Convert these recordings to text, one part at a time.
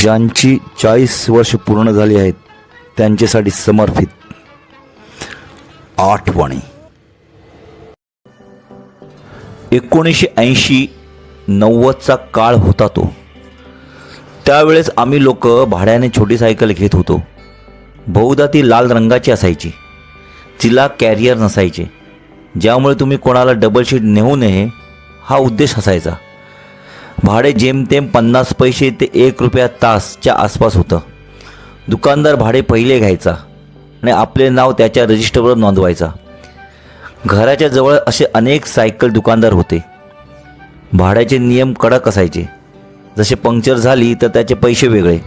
ज्यांची 40 वर्ष पूर्ण झाली आहेत त्यांच्यासाठी समर्पित आठवणी। 1980-90चा काळ होता तो। त्यावेळेस आम्ही लोक भाड्याने छोटी सायकल घेत होतो। बहुधा ती लाल रंगाची असायची, तिला कॅरियर नसायचे, ज्यामुळे तुम्ही कोणाला डबल शीट नेऊ नये हा उद्देश असायचा। भाडे जेमतेम 50 पैसे ते 1 रुपया तासच्या आसपास होतं। दुकानदार भाडे पहिले घ्यायचा आणि आपले नाव त्याच्या रजिस्टरवर नोंदवायचा। घराच्या जवळ असे अनेक सायकल दुकानदार होते। भाड्याचे नियम कडक असायचे, जसे पंक्चर झाली तर त्याचे पैसे वेगळे,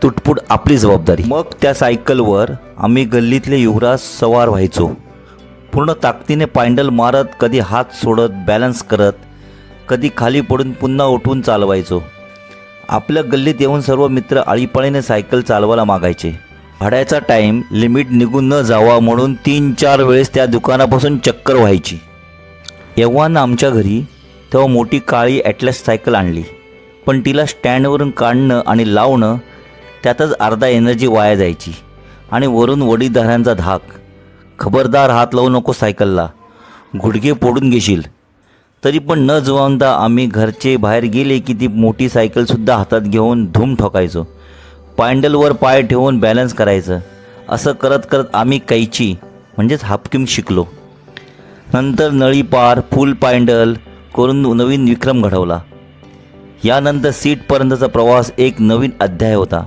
तुटपुट आपली जबाबदारी। मग त्या सायकलवर आम्ही गल्लीतले युवराज सवार व्हायचो। पूर्ण ताकदीने पायंडल मारत, कधी हात सोडत, बॅलन्स करत, कधी खाली पडून पुन्हा उठून चालवायचो। आपल्या गल्लीत येऊन सर्व मित्र आळीपाळीने सायकल चालवायला मागायचे। भाड्याचा टाईम लिमिट निघून न जावा म्हणून 3-4 वेळेस त्या दुकानापासून चक्कर व्हायची। एव्हाना आमच्या घरी तेव्हा मोठी काळी ॲटलस सायकल आणली, पण तिला स्टँडवरून काढणं आणि लावणं त्यातच अर्धा एनर्जी वाया जायची आणि वरून वडीलधाऱ्यांचा धाक, खबरदार हात लावू नको सायकलला, गुडघे पोडून घेशील। तरी पण न जुमानता आम्ही घरचे बाहेर गेले की ती मोठी सायकलसुद्धा हातात घेऊन धूम ठोकायचो। पायंडलवर पाय ठेवून बॅलन्स करायचं। असं करत करत आम्ही कैची म्हणजेच हापकिम शिकलो। नंतर नळी पार, फुल पायंडल करून नवीन विक्रम घडवला। यानंतर सीटपर्यंतचा प्रवास एक नवीन अध्याय होता।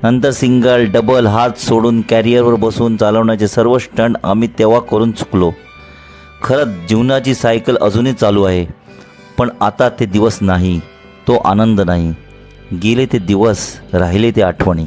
नंतर सिंगल, डबल, हात सोडून कॅरियरवर बसून चालवण्याचे सर्व स्टंट आम्ही तेव्हा करून चुकलो। खरंच जीवनाची सायकल अजूनही चालू आहे, पण आता ते दिवस नाही, तो आनंद नाही। गेले ते दिवस, राहिले ते आठवणी।